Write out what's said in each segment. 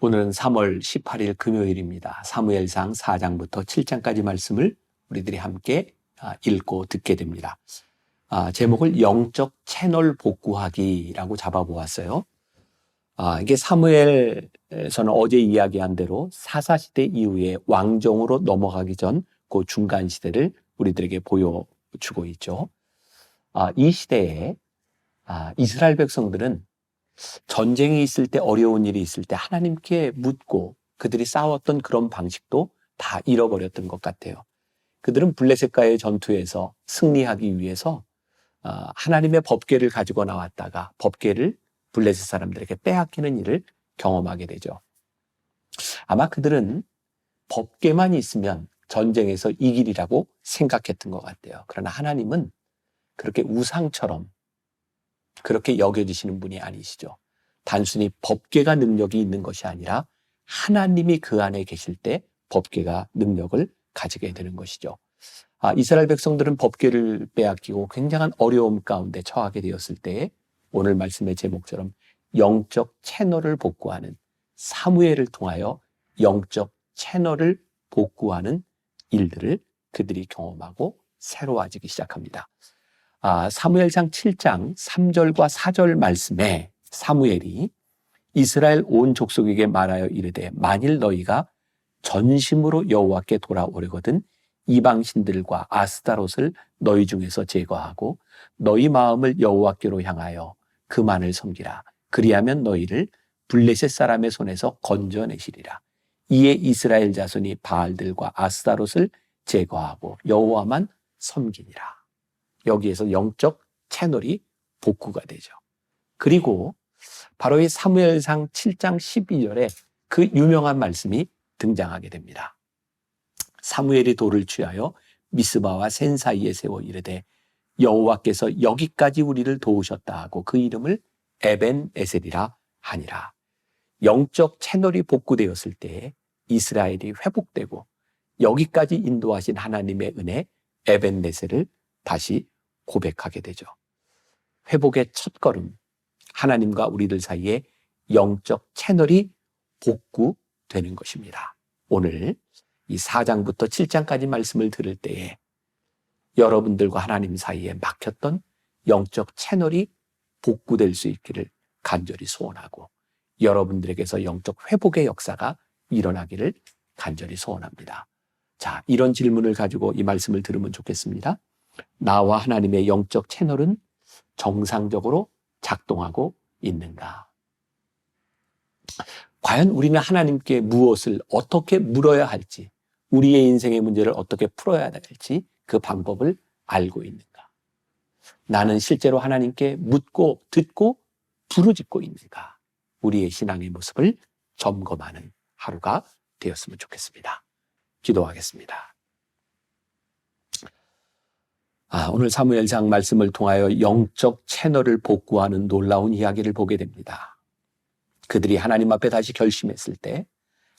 오늘은 3월 18일 금요일입니다. 사무엘상 4장부터 7장까지 말씀을 우리들이 함께 읽고 듣게 됩니다. 제목을 영적 채널 복구하기라고 잡아보았어요. 이게 사무엘에서는 어제 이야기한 대로 사사시대 이후에 왕정으로 넘어가기 전 그 중간 시대를 우리들에게 보여주고 있죠. 이 시대에 이스라엘 백성들은 전쟁이 있을 때, 어려운 일이 있을 때 하나님께 묻고 그들이 싸웠던 그런 방식도 다 잃어버렸던 것 같아요. 그들은 블레셋과의 전투에서 승리하기 위해서 하나님의 법궤를 가지고 나왔다가 법궤를 블레셋 사람들에게 빼앗기는 일을 경험하게 되죠. 아마 그들은 법궤만 있으면 전쟁에서 이기리라고 생각했던 것 같아요. 그러나 하나님은 그렇게 우상처럼 그렇게 여겨지시는 분이 아니시죠. 단순히 법궤가 능력이 있는 것이 아니라 하나님이 그 안에 계실 때 법궤가 능력을 가지게 되는 것이죠. 이스라엘 백성들은 법궤를 빼앗기고 굉장한 어려움 가운데 처하게 되었을 때에 오늘 말씀의 제목처럼 영적 채널을 복구하는, 사무엘을 통하여 영적 채널을 복구하는 일들을 그들이 경험하고 새로워지기 시작합니다. 사무엘상 7장 3절과 4절 말씀에 사무엘이 이스라엘 온 족속에게 말하여 이르되 만일 너희가 전심으로 여호와께 돌아오려거든 이방신들과 아스타롯을 너희 중에서 제거하고 너희 마음을 여호와께로 향하여 그만을 섬기라. 그리하면 너희를 블레셋 사람의 손에서 건져내시리라. 이에 이스라엘 자손이 바알들과 아스타롯을 제거하고 여호와만 섬기니라. 여기에서 영적 채널이 복구가 되죠. 그리고 바로 이 사무엘상 7장 12절에 그 유명한 말씀이 등장하게 됩니다. 사무엘이 돌을 취하여 미스바와 센 사이에 세워 이르되 여호와께서 여기까지 우리를 도우셨다 하고 그 이름을 에벤에셀이라 하니라. 영적 채널이 복구되었을 때 이스라엘이 회복되고 여기까지 인도하신 하나님의 은혜 에벤에셀을 다시 고백하게 되죠. 회복의 첫걸음, 하나님과 우리들 사이에 영적 채널이 복구되는 것입니다. 오늘 이 4장부터 7장까지 말씀을 들을 때에 여러분들과 하나님 사이에 막혔던 영적 채널이 복구될 수 있기를 간절히 소원하고 여러분들에게서 영적 회복의 역사가 일어나기를 간절히 소원합니다. 자, 이런 질문을 가지고 이 말씀을 들으면 좋겠습니다. 나와 하나님의 영적 채널은 정상적으로 작동하고 있는가? 과연 우리는 하나님께 무엇을 어떻게 물어야 할지, 우리의 인생의 문제를 어떻게 풀어야 할지 그 방법을 알고 있는가? 나는 실제로 하나님께 묻고 듣고 부르짖고 있는가? 우리의 신앙의 모습을 점검하는 하루가 되었으면 좋겠습니다. 기도하겠습니다. 오늘 사무엘상 말씀을 통하여 영적 채널을 복구하는 놀라운 이야기를 보게 됩니다. 그들이 하나님 앞에 다시 결심했을 때,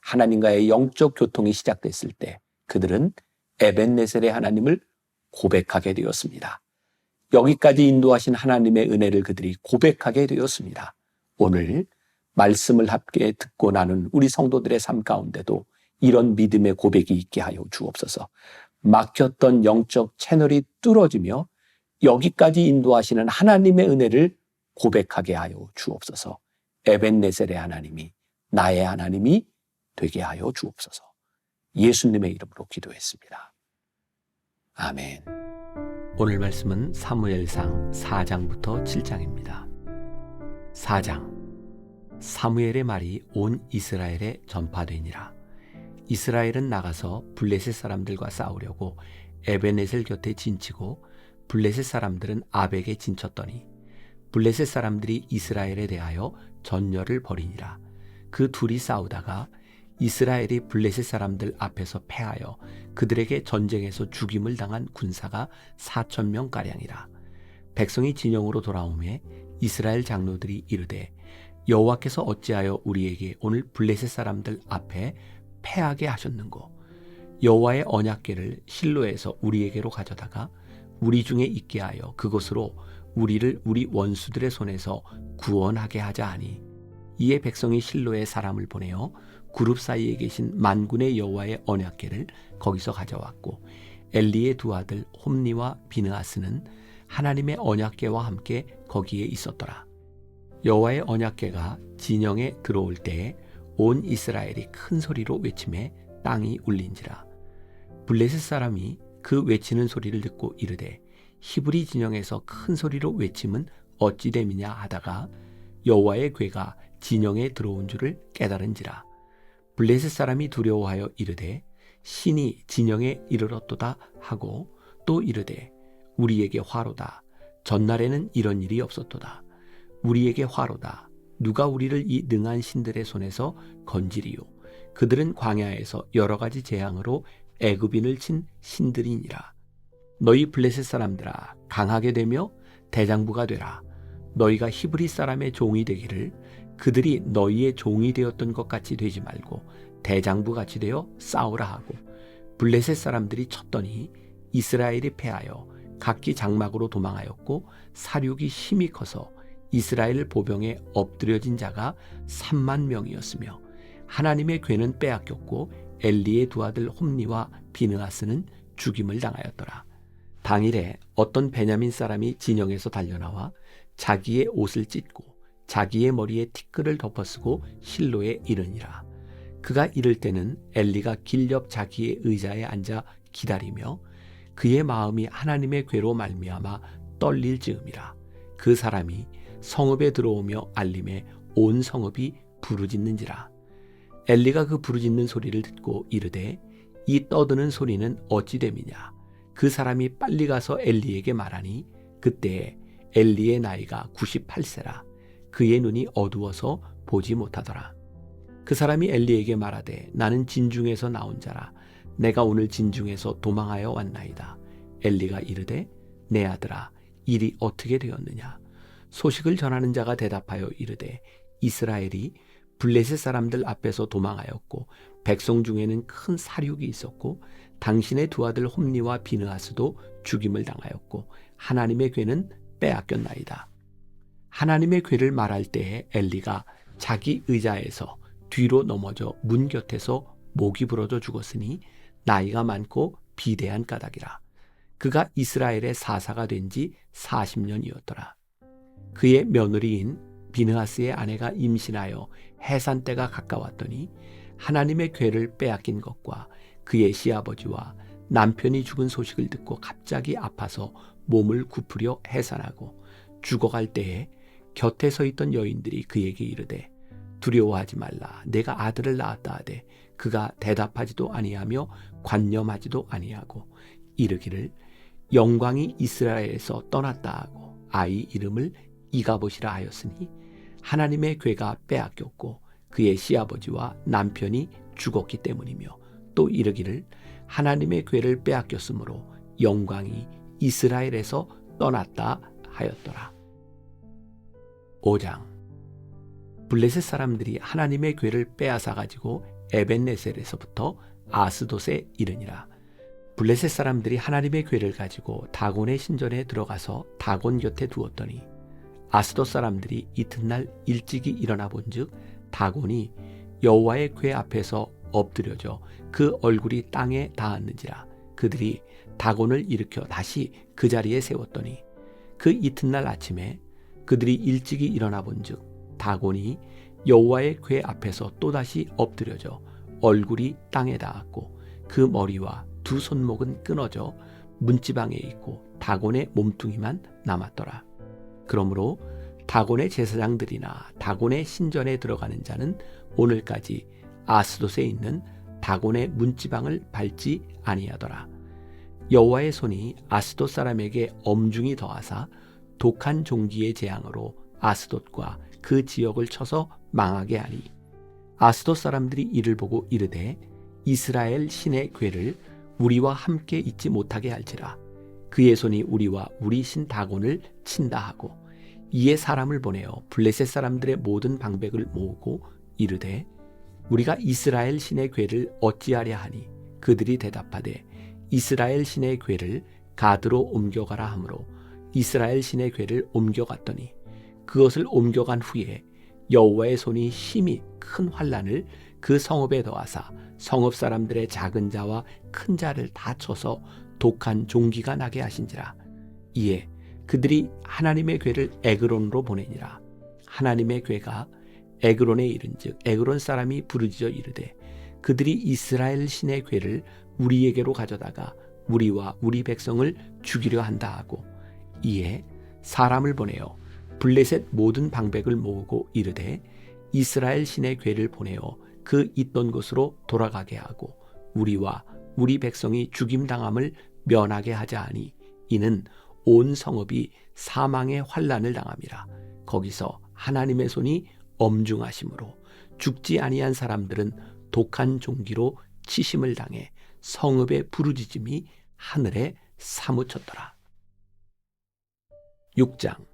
하나님과의 영적 교통이 시작됐을 때 그들은 에벤네셀의 하나님을 고백하게 되었습니다. 여기까지 인도하신 하나님의 은혜를 그들이 고백하게 되었습니다. 오늘 말씀을 함께 듣고 나눈 우리 성도들의 삶 가운데도 이런 믿음의 고백이 있게 하여 주옵소서. 막혔던 영적 채널이 뚫어지며 여기까지 인도하시는 하나님의 은혜를 고백하게 하여 주옵소서. 에벤네셀의 하나님이 나의 하나님이 되게 하여 주옵소서. 예수님의 이름으로 기도했습니다. 아멘. 오늘 말씀은 사무엘상 4장부터 7장입니다. 4장. 사무엘의 말이 온 이스라엘에 전파되니라. 이스라엘은 나가서 블레셋 사람들과 싸우려고 에벤에셀 곁에 진치고 블레셋 사람들은 아벡에 진쳤더니 블레셋 사람들이 이스라엘에 대하여 전열을 벌이니라. 그 둘이 싸우다가 이스라엘이 블레셋 사람들 앞에서 패하여 그들에게 전쟁에서 죽임을 당한 군사가 4,000명가량이라. 백성이 진영으로 돌아오매 이스라엘 장로들이 이르되 여호와께서 어찌하여 우리에게 오늘 블레셋 사람들 앞에 패하게 하셨는고? 여호와의 언약궤를 실로에서 우리에게로 가져다가 우리 중에 있게 하여 그것으로 우리를 우리 원수들의 손에서 구원하게 하자 하니 이에 백성이 실로에 사람을 보내어 그룹 사이에 계신 만군의 여호와의 언약궤를 거기서 가져왔고 엘리의 두 아들 홈니와 비느하스는 하나님의 언약궤와 함께 거기에 있었더라. 여호와의 언약궤가 진영에 들어올 때에 온 이스라엘이 큰 소리로 외치매 땅이 울린지라. 블레셋 사람이 그 외치는 소리를 듣고 이르되 히브리 진영에서 큰 소리로 외침은 어찌 됨이냐 하다가 여호와의 궤가 진영에 들어온 줄을 깨달은지라. 블레셋 사람이 두려워하여 이르되 신이 진영에 이르렀도다 하고 또 이르되 우리에게 화로다. 전날에는 이런 일이 없었도다. 우리에게 화로다. 누가 우리를 이 능한 신들의 손에서 건지리요. 그들은 광야에서 여러 가지 재앙으로 애굽인을 친 신들이니라. 너희 블레셋 사람들아 강하게 되며 대장부가 되라. 너희가 히브리 사람의 종이 되기를 그들이 너희의 종이 되었던 것 같이 되지 말고 대장부 같이 되어 싸우라 하고 블레셋 사람들이 쳤더니 이스라엘이 패하여 각기 장막으로 도망하였고 사륙이 힘이 커서 이스라엘 보병에 엎드려진 자가 3만 명이었으며 하나님의 궤는 빼앗겼고 엘리의 두 아들 홈니와 비느하스는 죽임을 당하였더라. 당일에 어떤 베냐민 사람이 진영에서 달려나와 자기의 옷을 찢고 자기의 머리에 티끌을 덮어쓰고 실로에 이르니라. 그가 이를 때는 엘리가 길 옆 자기의 의자에 앉아 기다리며 그의 마음이 하나님의 궤로 말미암아 떨릴 즈음이라. 그 사람이 성읍에 들어오며 알림에 온 성읍이 부르짖는지라. 엘리가 그 부르짖는 소리를 듣고 이르되 이 떠드는 소리는 어찌 됨이냐. 그 사람이 빨리 가서 엘리에게 말하니 그때에 엘리의 나이가 98세라. 그의 눈이 어두워서 보지 못하더라. 그 사람이 엘리에게 말하되 나는 진중에서 나온 자라. 내가 오늘 진중에서 도망하여 왔나이다. 엘리가 이르되 내 아들아 일이 어떻게 되었느냐. 소식을 전하는 자가 대답하여 이르되 이스라엘이 블레셋 사람들 앞에서 도망하였고 백성 중에는 큰 사륙이 있었고 당신의 두 아들 홈니와 비느하스도 죽임을 당하였고 하나님의 궤는 빼앗겼나이다. 하나님의 궤를 말할 때에 엘리가 자기 의자에서 뒤로 넘어져 문 곁에서 목이 부러져 죽었으니 나이가 많고 비대한 까닭이라. 그가 이스라엘의 사사가 된 지 40년이었더라. 그의 며느리인 비느하스의 아내가 임신하여 해산 때가 가까웠더니 하나님의 궤를 빼앗긴 것과 그의 시아버지와 남편이 죽은 소식을 듣고 갑자기 아파서 몸을 굽으려 해산하고 죽어갈 때에 곁에 서 있던 여인들이 그에게 이르되 두려워하지 말라. 내가 아들을 낳았다 하되 그가 대답하지도 아니하며 관념하지도 아니하고 이르기를 영광이 이스라엘에서 떠났다 하고 아이 이름을 이가봇이라 하였으니 하나님의 궤가 빼앗겼고 그의 시아버지와 남편이 죽었기 때문이며 또 이르기를 하나님의 궤를 빼앗겼으므로 영광이 이스라엘에서 떠났다 하였더라. 5장. 블레셋 사람들이 하나님의 궤를 빼앗아 가지고 에벤네셀에서부터 아스돗에 이르니라. 블레셋 사람들이 하나님의 궤를 가지고 다곤의 신전에 들어가서 다곤 곁에 두었더니 아스돗 사람들이 이튿날 일찍이 일어나 본즉 다곤이 여호와의 궤 앞에서 엎드려져 그 얼굴이 땅에 닿았는지라. 그들이 다곤을 일으켜 다시 그 자리에 세웠더니 그 이튿날 아침에 그들이 일찍이 일어나 본즉 다곤이 여호와의 궤 앞에서 또다시 엎드려져 얼굴이 땅에 닿았고 그 머리와 두 손목은 끊어져 문지방에 있고 다곤의 몸뚱이만 남았더라. 그러므로 다곤의 제사장들이나 다곤의 신전에 들어가는 자는 오늘까지 아스돗에 있는 다곤의 문지방을 밟지 아니하더라. 여호와의 손이 아스돗 사람에게 엄중히 더하사 독한 종기의 재앙으로 아스돗과 그 지역을 쳐서 망하게 하니 아스돗 사람들이 이를 보고 이르되 이스라엘 신의 궤를 우리와 함께 있지 못하게 할지라. 그의 손이 우리와 우리 신 다곤을 친다 하고 이에 사람을 보내어 블레셋 사람들의 모든 방백을 모으고 이르되 우리가 이스라엘 신의 궤를 어찌하랴 하니 그들이 대답하되 이스라엘 신의 궤를 가드로 옮겨가라 하므로 이스라엘 신의 궤를 옮겨갔더니 그것을 옮겨간 후에 여호와의 손이 심히 큰 환난을 그 성읍에 더하사 성읍 사람들의 작은 자와 큰 자를 다 쳐서 독한 종기가 나게 하신지라. 이에 그들이 하나님의 궤를 에그론으로 보내니라. 하나님의 궤가 에그론에 이른즉 에그론 사람이 부르짖어 이르되 그들이 이스라엘 신의 궤를 우리에게로 가져다가 우리와 우리 백성을 죽이려 한다 하고, 이에 사람을 보내어 블레셋 모든 방백을 모으고 이르되 이스라엘 신의 궤를 보내어 그 있던 곳으로 돌아가게 하고 우리와 우리 백성이 죽임당함을 면하게 하자 하니, 이는 온 성읍이 사망의 환난을 당함이라. 거기서 하나님의 손이 엄중하심으로 죽지 아니한 사람들은 독한 종기로 치심을 당해 성읍의 부르짖음이 하늘에 사무쳤더라. 6장.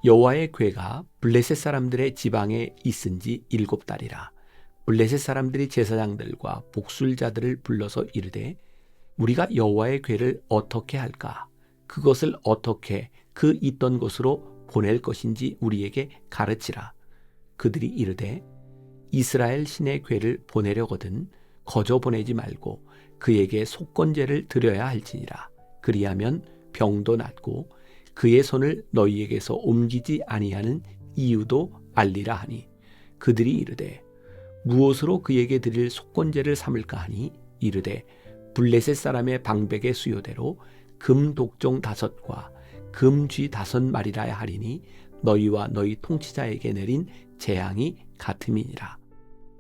여호와의 궤가 블레셋 사람들의 지방에 있은 지 7달이라. 블레셋 사람들이 제사장들과 복술자들을 불러서 이르되 우리가 여호와의 궤를 어떻게 할까? 그것을 어떻게 그 있던 곳으로 보낼 것인지 우리에게 가르치라. 그들이 이르되 이스라엘 신의 궤를 보내려거든 거저 보내지 말고 그에게 속건제를 드려야 할지니라. 그리하면 병도 낫고 그의 손을 너희에게서 옮기지 아니하는 이유도 알리라 하니, 그들이 이르되 무엇으로 그에게 드릴 속건제를 삼을까 하니, 이르되 블레셋 사람의 방백의 수요대로 금 독종 5과 금 쥐 5마리라 하리니 너희와 너희 통치자에게 내린 재앙이 같음이니라.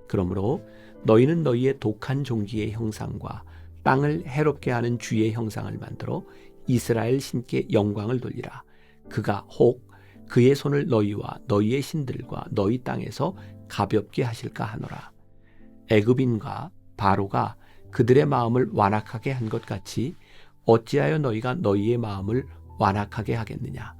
그러므로 너희는 너희의 독한 종기의 형상과 땅을 해롭게 하는 쥐의 형상을 만들어 이스라엘 신께 영광을 돌리라. 그가 혹 그의 손을 너희와 너희의 신들과 너희 땅에서 가볍게 하실까 하노라. 애굽인과 바로가 그들의 마음을 완악하게 한 것 같이 어찌하여 너희가 너희의 마음을 완악하게 하겠느냐.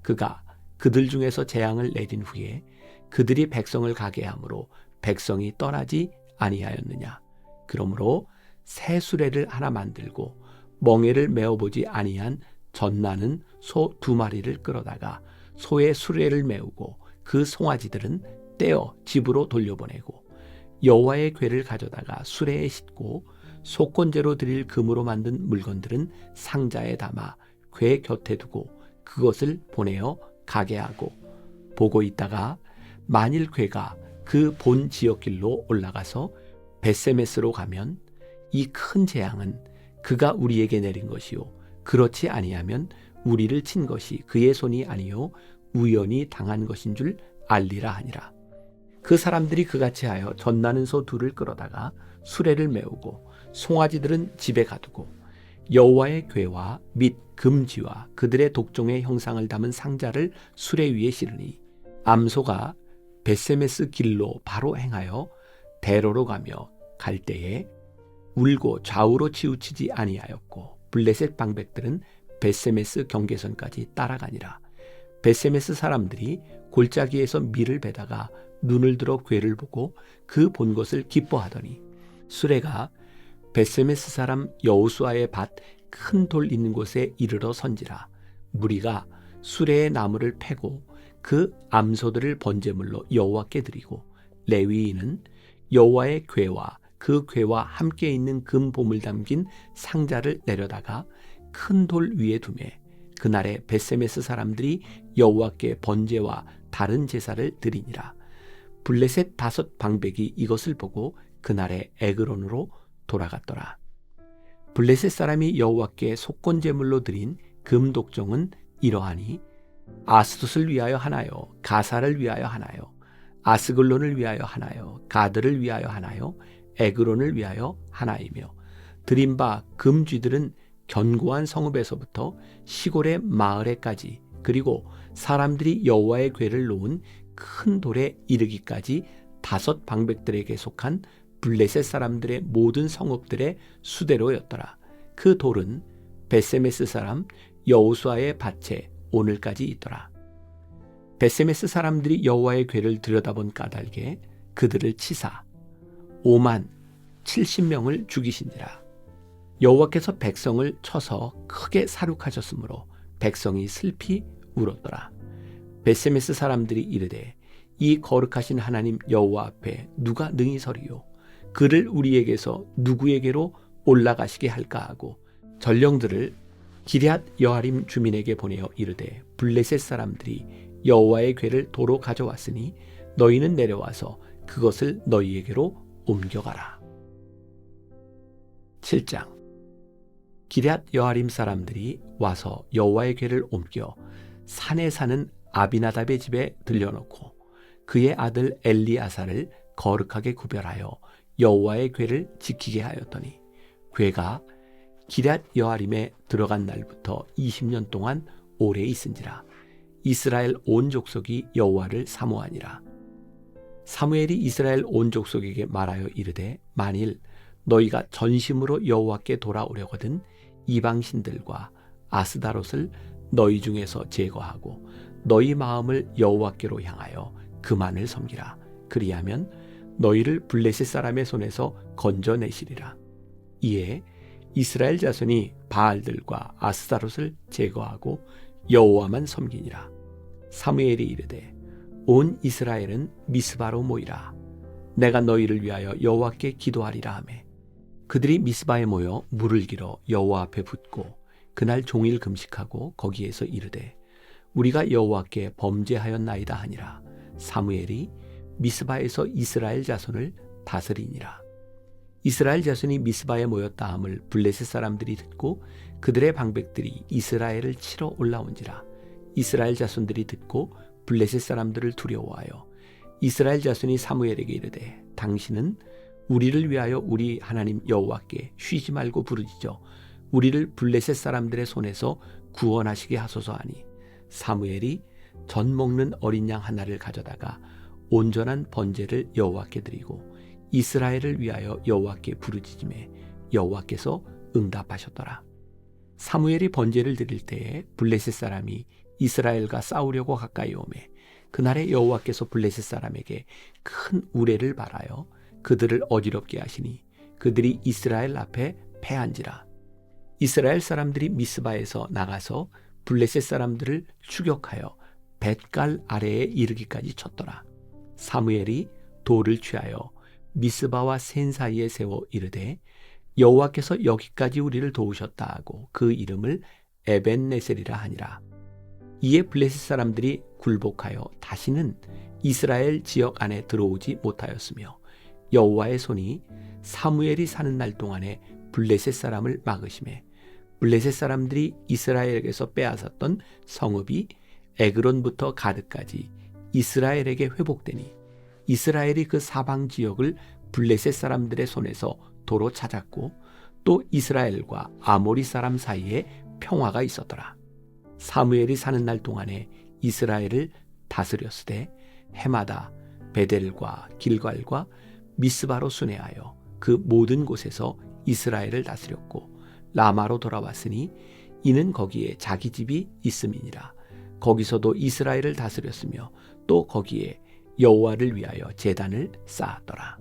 그가 그들 중에서 재앙을 내린 후에 그들이 백성을 가게 함으로 백성이 떠나지 아니하였느냐. 그러므로 새 수레를 하나 만들고 멍에를 메어보지 아니한 젖나는 소 2마리를 끌어다가 소의 수레를 메우고 그 송아지들은 떼어 집으로 돌려보내고 여호와의 궤를 가져다가 수레에 싣고 속건제로 드릴 금으로 만든 물건들은 상자에 담아 궤 곁에 두고 그것을 보내어 가게 하고, 보고 있다가 만일 궤가 그 본 지역길로 올라가서 벳세메스로 가면 이 큰 재앙은 그가 우리에게 내린 것이요 그렇지 아니하면 우리를 친 것이 그의 손이 아니요 우연히 당한 것인 줄 알리라 하니라. 그 사람들이 그같이 하여 젖나는 소 2를 끌어다가 수레를 메우고 송아지들은 집에 가두고 여호와의 궤와 및 금지와 그들의 독종의 형상을 담은 상자를 수레 위에 실으니, 암소가 벳세메스 길로 바로 행하여 대로로 가며 갈 때에 울고 좌우로 치우치지 아니하였고 블레셋 방백들은 벳세메스 경계선까지 따라가니라. 벳세메스 사람들이 골짜기에서 밀을 베다가 눈을 들어 궤를 보고 그 본 것을 기뻐하더니, 수레가 벳세메스 사람 여호수아의 밭 큰 돌 있는 곳에 이르러 선지라. 무리가 수레의 나무를 패고 그 암소들을 번제물로 여호와께 드리고 레위인은 여호와의 궤와 그 궤와 함께 있는 금 보물 담긴 상자를 내려다가 큰 돌 위에 두매 그날에 벳세메스 사람들이 여호와께 번제와 다른 제사를 드리니라. 블레셋 5 방백이 이것을 보고 그날에 에그론으로 돌아갔더라. 블레셋 사람이 여호와께 속건제물로 드린 금 독종은 이러하니, 아스돗을 위하여 하나요, 가사를 위하여 하나요, 아스글론을 위하여 하나요, 가드를 위하여 하나요, 에그론을 위하여 하나이며, 드린 바 금쥐들은 견고한 성읍에서부터 시골의 마을에까지, 그리고 사람들이 여호와의 궤를 놓은 큰 돌에 이르기까지 5 방백들에게 속한 블레셋 사람들의 모든 성읍들의 수대로였더라. 그 돌은 벳세메스 사람 여호수아의 밭에 오늘까지 있더라. 벳세메스 사람들이 여호와의 궤를 들여다본 까닭에 그들을 치사 5만 70명을 죽이신지라. 여호와께서 백성을 쳐서 크게 사륙하셨으므로 백성이 슬피 울었더라. 벳세메스 사람들이 이르되 이 거룩하신 하나님 여호와 앞에 누가 능히 서리요? 그를 우리에게서 누구에게로 올라가시게 할까 하고 전령들을 기럇 여아림 주민에게 보내어 이르되 블레셋 사람들이 여호와의 궤를 도로 가져왔으니 너희는 내려와서 그것을 너희에게로 옮겨가라. 7장. 기럇 여아림 사람들이 와서 여호와의 궤를 옮겨 산에 사는 아비나답의 집에 들려놓고 그의 아들 엘리아사를 거룩하게 구별하여 여호와의 궤를 지키게 하였더니 궤가 기럇 여아림에 들어간 날부터 20년 동안 오래 있은지라. 이스라엘 온 족속이 여호와를 사모하니라. 사무엘이 이스라엘 온 족속에게 말하여 이르되 만일 너희가 전심으로 여호와께 돌아오려거든 이방 신들과 아스다롯을 너희 중에서 제거하고 너희 마음을 여호와께로 향하여 그만을 섬기라. 그리하면 너희를 블레셋 사람의 손에서 건져내시리라. 이에 이스라엘 자손이 바알들과 아스다롯을 제거하고 여호와만 섬기니라. 사무엘이 이르되 온 이스라엘은 미스바로 모이라. 내가 너희를 위하여 여호와께 기도하리라 하매 그들이 미스바에 모여 물을 길어 여호와 앞에 붓고 그날 종일 금식하고 거기에서 이르되 우리가 여호와께 범죄하였나이다 하니라. 사무엘이 미스바에서 이스라엘 자손을 다스리니라. 이스라엘 자손이 미스바에 모였다 함을 블레셋 사람들이 듣고 그들의 방백들이 이스라엘을 치러 올라온지라. 이스라엘 자손들이 듣고 블레셋 사람들을 두려워하여 이스라엘 자손이 사무엘에게 이르되 당신은 우리를 위하여 우리 하나님 여호와께 쉬지 말고 부르짖어 우리를 블레셋 사람들의 손에서 구원하시게 하소서 하니 사무엘이 전 먹는 어린 양 하나를 가져다가 온전한 번제를 여호와께 드리고 이스라엘을 위하여 여호와께 부르짖음에 여호와께서 응답하셨더라. 사무엘이 번제를 드릴 때에 블레셋 사람이 이스라엘과 싸우려고 가까이 오매 그날에 여호와께서 블레셋 사람에게 큰 우레를 발하여 그들을 어지럽게 하시니 그들이 이스라엘 앞에 패한지라. 이스라엘 사람들이 미스바에서 나가서 블레셋 사람들을 추격하여 벳갈 아래에 이르기까지 쳤더라. 사무엘이 돌을 취하여 미스바와 센 사이에 세워 이르되 여호와께서 여기까지 우리를 도우셨다 하고 그 이름을 에벤네셀이라 하니라. 이에 블레셋 사람들이 굴복하여 다시는 이스라엘 지역 안에 들어오지 못하였으며 여호와의 손이 사무엘이 사는 날 동안에 블레셋 사람을 막으심에 블레셋 사람들이 이스라엘에게서 빼앗았던 성읍이 에그론부터 가드까지 이스라엘에게 회복되니 이스라엘이 그 사방 지역을 블레셋 사람들의 손에서 도로 찾았고 또 이스라엘과 아모리 사람 사이에 평화가 있었더라. 사무엘이 사는 날 동안에 이스라엘을 다스렸으되 해마다 베델과 길갈과 미스바로 순회하여 그 모든 곳에서 이스라엘을 다스렸고 라마로 돌아왔으니 이는 거기에 자기 집이 있음이니라. 거기서도 이스라엘을 다스렸으며 또 거기에 여호와를 위하여 제단을 쌓았더라.